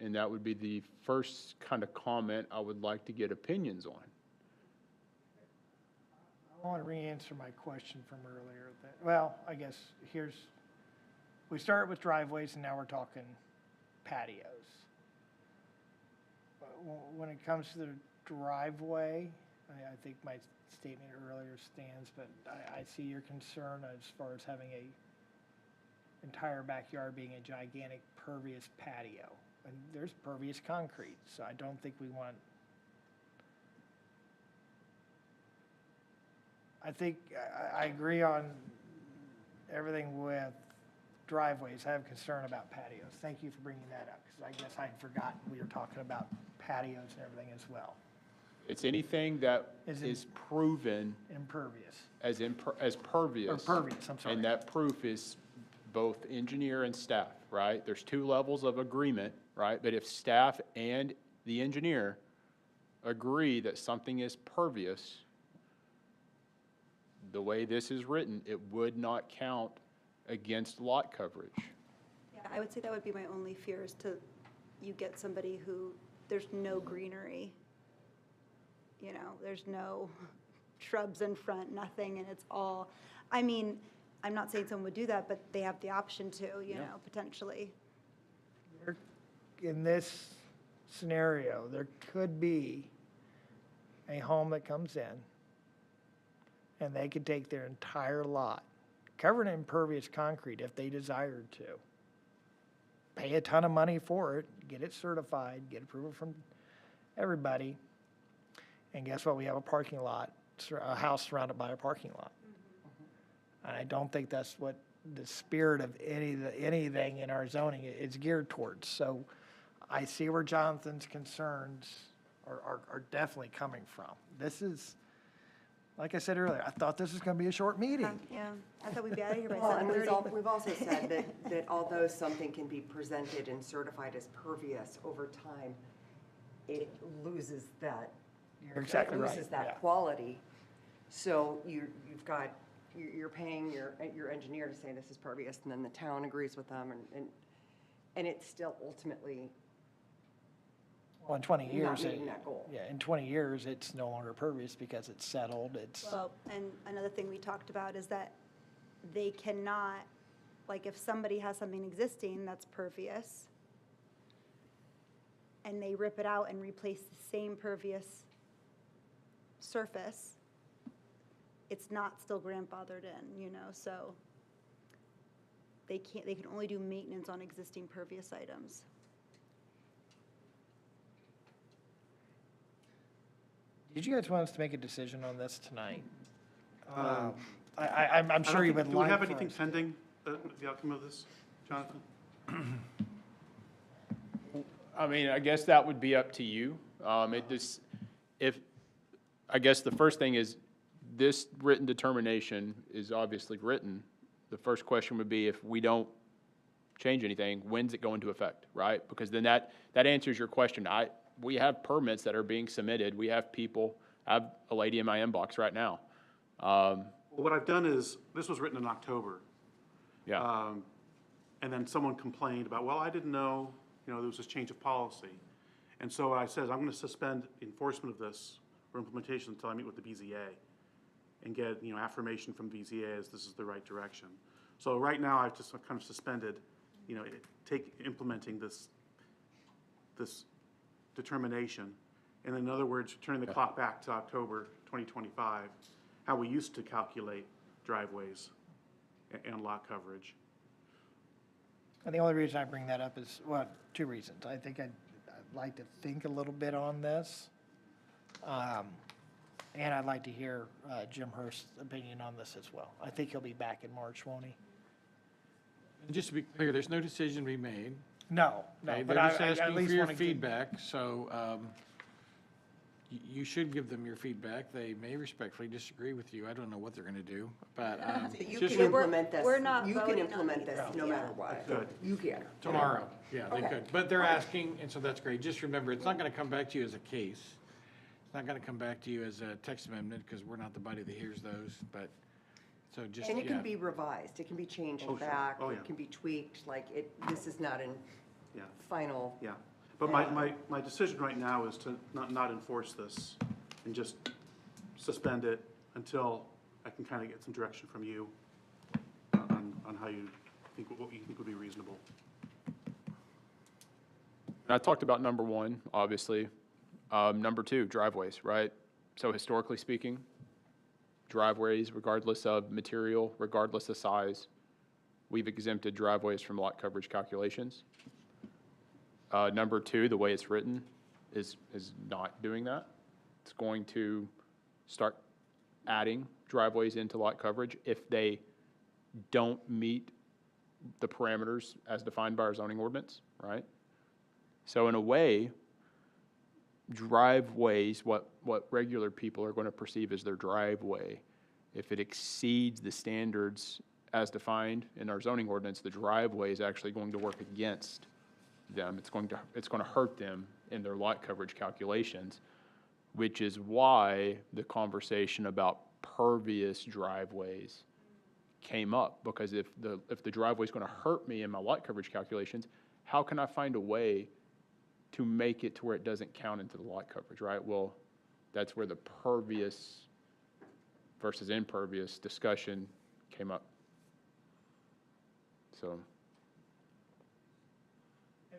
and that would be the first kind of comment I would like to get opinions on. I want to re-answer my question from earlier. Well, I guess we started with driveways and now we're talking patios. But when it comes to the driveway, I think my statement earlier stands, but I see your concern as far as having a entire backyard being a gigantic pervious patio. And there's pervious concrete, so I don't think we want. I think I agree on everything with driveways. I have concern about patios. Thank you for bringing that up, because I guess I'd forgotten we were talking about patios and everything as well. It's anything that Is is proven Impervious, as pervious. or pervious, I'm sorry. And that proof is both engineer and staff, right? There's two levels of agreement, right? But if staff and the engineer agree that something is pervious, the way this is written, it would not count against lot coverage. Yeah, I would say that would be my only fear is to, you get somebody who, there's no greenery. You know, there's no shrubs in front, nothing, and it's all, I mean, I'm not saying someone would do that, but they have the option to, you know, potentially. In this scenario, there could be a home that comes in and they could take their entire lot, cover it in impervious concrete if they desired to, pay a ton of money for it, get it certified, get approval from everybody, and guess what? We have a parking lot, a house surrounded by a parking lot. And I don't think that's what the spirit of anything in our zoning is geared towards. So I see where Jonathan's concerns are definitely coming from. This is, like I said earlier, I thought this was going to be a short meeting. Yeah, I thought we'd be out of here by Well, and 7:30. we've also said that although something can be presented and certified as pervious over time, it loses that. You're exactly right. It loses yeah. that quality. So you're paying your engineer to say this is pervious, and then the town agrees with them, and it's still ultimately Well, in 20 not years, meeting that goal. yeah, in 20 years, it's no longer pervious because it's settled, it's, Well, and another thing we talked about is that they cannot, like if somebody has something existing that's pervious and they rip it out and replace the same pervious surface, it's not still grandfathered in, you know, so they can only do maintenance on existing pervious items. did you guys want us to make a decision on this tonight? Um, I'm sure you would Do we like have for anything us- pending, the outcome of this, Jonathan? I mean, I guess that would be up to you. I guess the first thing is, this written determination is obviously written. The first question would be, if we don't change anything, when's it go into effect, right? Because then that answers your question. We have permits that are being submitted. We have people, I have a lady in my inbox right now. Well, what I've done is, this was written in October. Yeah, And then someone complained about, well, I didn't know, there was this change of policy. And so what I said is, I'm going to suspend enforcement of this or implementation until I meet with the BZA and get, affirmation from BZA as this is the right direction. So right now, I've just kind of suspended, implementing this determination. And in other words, turning the clock back to October 2025, how we used to calculate driveways and lot coverage. And the only reason I bring that up is, well, two reasons. I think I'd like to think a little bit on this. And I'd like to hear Jim Hurst's opinion on this as well. I think he'll be back in March, won't he? And just to be clear, there's no decision to be made. No, Okay, but they're I just at asking for least your want to. feedback, so you should give them your feedback. They may respectfully disagree with you. I don't know what they're gonna do, but You just can implement this. we're not You can voting on implement this anything. no Yeah. matter what. Good. You can. tomorrow. Yeah, they Okay. could. But they're asking, and so that's great. Just remember, it's not gonna come back to you as a case. It's not gonna come back to you as a text amendment, because we're not the body that hears those, but, so just, And it yeah. can be revised, it can be changed Oh, sure. back, Oh, yeah. it can be tweaked, this is not in Yeah. final. Yeah, but my decision right now is to not enforce this and just suspend it until I can kind of get some direction from you on how you think, what you think would be reasonable. and I talked about number one, obviously. Number two, driveways, right? So historically speaking, driveways, regardless of material, regardless of size, we've exempted driveways from lot coverage calculations. Number two, the way it's written is not doing that. It's going to start adding driveways into lot coverage if they don't meet the parameters as defined by our zoning ordinance, right? So in a way, driveways, what regular people are going to perceive as their driveway, if it exceeds the standards as defined in our zoning ordinance, the driveway is actually going to work against them. It's going to hurt them in their lot coverage calculations, which is why the conversation about pervious driveways came up, because if the driveway is going to hurt me in my lot coverage calculations, how can I find a way to make it to where it doesn't count into the lot coverage, right? Well, that's where the pervious versus impervious discussion came up. So,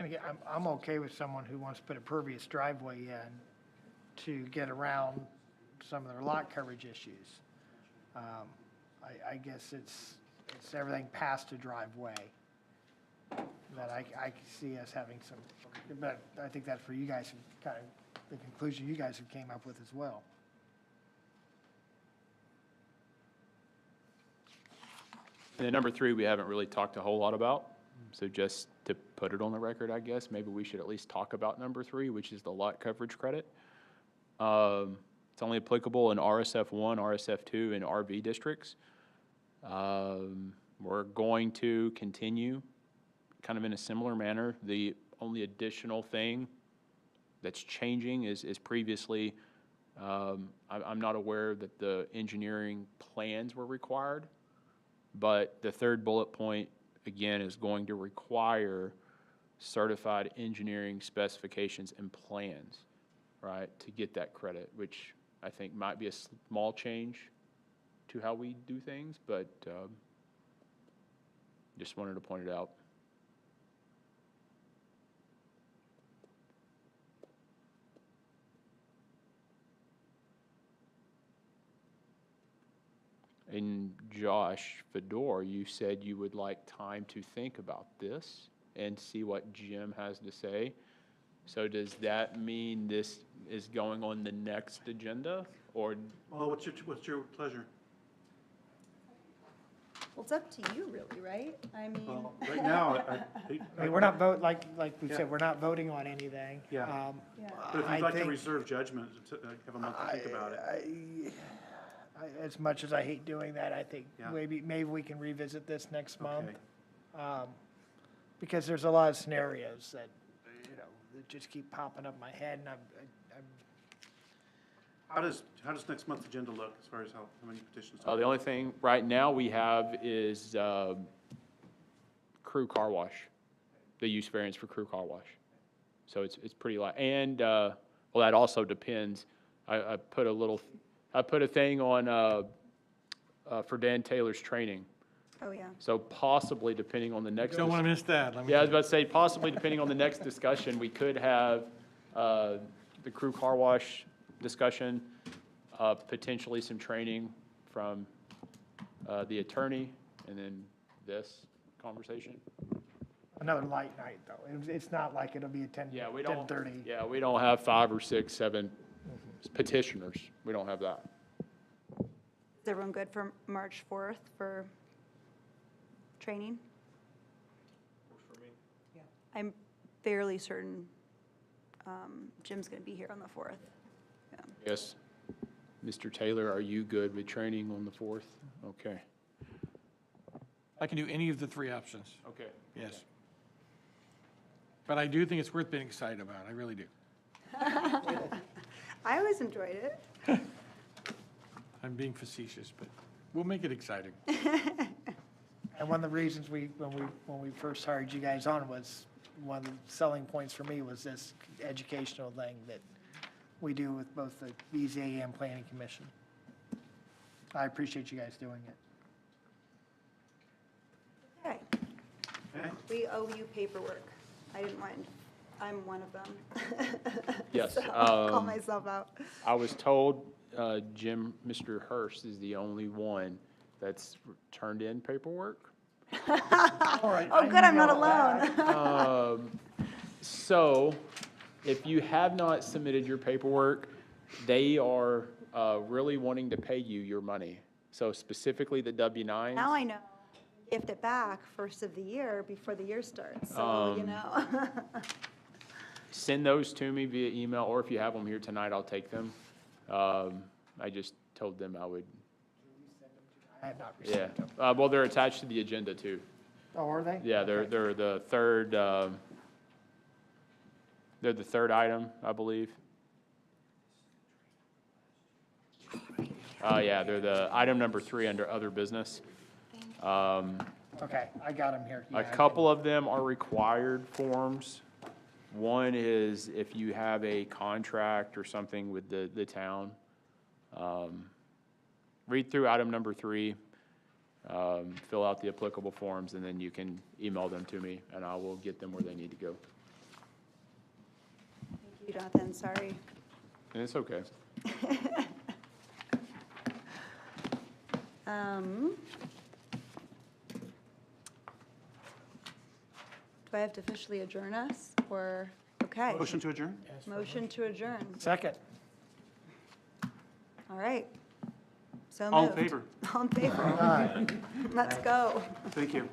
And again, I'm okay with someone who wants to put a pervious driveway in to get around some of their lot coverage issues. I guess it's everything past a driveway that I can see us having some, but I think that's for you guys, kind of the conclusion you guys have came up with as well. and then number three, we haven't really talked a whole lot about. So just to put it on the record, I guess, maybe we should at least talk about number three, which is the lot coverage credit. It's only applicable in RSF1, RSF2, and RV districts. We're going to continue kind of in a similar manner. The only additional thing that's changing is previously, I'm not aware that the engineering plans were required, but the third bullet point, again, is going to require certified engineering specifications and plans, right, to get that credit, which I think might be a small change to how we do things, but just wanted to point it out. And Josh Fedor, you said you would like time to think about this and see what Jim has to say. So does that mean this is going on the next agenda, or? Well, what's your pleasure? Well, it's up to you really, right? I mean, Well, right now, I mean, we're not like we Yeah. said, we're not voting on anything. Yeah. yeah. But if I you'd like to think- reserve judgment, to have a month to think about it. As much as I hate doing that, I think Yeah. maybe we can revisit this next month. Okay. Because there's a lot of scenarios that, that just keep popping up in my head, and I'm How does next month's agenda look as far as how many petitions? The only thing right now we have is crew car wash, the use variance for crew car wash. So it's pretty light. And, well, that also depends. I put a thing on for Dan Taylor's training. Oh, yeah. So possibly, depending on the next. Don't want to miss that. Let me Yeah, I was tell about to say, possibly depending on the next discussion, we could have the crew car wash discussion, potentially some training from the attorney, and then this conversation. another light night, though. It's not like it'll be a 10:30. Yeah, we don't have 5 or 6, 7 petitioners. We don't have that. Is everyone good for March 4th for training? I'm fairly certain Jim's going to be here on the 4th. Yeah. Yes. Mr. Taylor, are you good with training on the 4th? Okay. I can do any of the 3 options, Okay. yes. But I do think it's worth being excited about, I really do. I always enjoyed it. I'm being facetious, but we'll make it exciting. And one of the reasons when we first hired you guys on was, one of the selling points for me was this educational thing that we do with both the BZA and Planning Commission. I appreciate you guys doing it. Okay. Okay. We owe you paperwork. I didn't mind. I'm one of them. Yes, So I'll call myself out. I was told Mr. Hurst is the only one that's turned in paperwork. All right. Oh, good, I'm not alone. So, if you have not submitted your paperwork, they are really wanting to pay you your money. So specifically the W-9s. Now I know. Gift it back first of the year before the year starts, so, you know. Send those to me via email, or if you have them here tonight, I'll take them. I just told them I would, I have not yeah. received them. Well, they're attached to the agenda too. Oh, are they? Yeah, they're the third, they're the third item, I believe. Yeah, they're the item number 3 under other business. Okay, I got them here. A couple of them are required forms. One is if you have a contract or something with the town. Read through item number 3, fill out the applicable forms, and then you can email them to me, and I will get them where they need to go. Thank you, Jonathan, sorry. And it's okay. Do I have to officially adjourn us, or, okay, Motion to adjourn? motion to adjourn. Second. All right. So moved. All in favor? All in favor. Aye. Let's go. Thank you.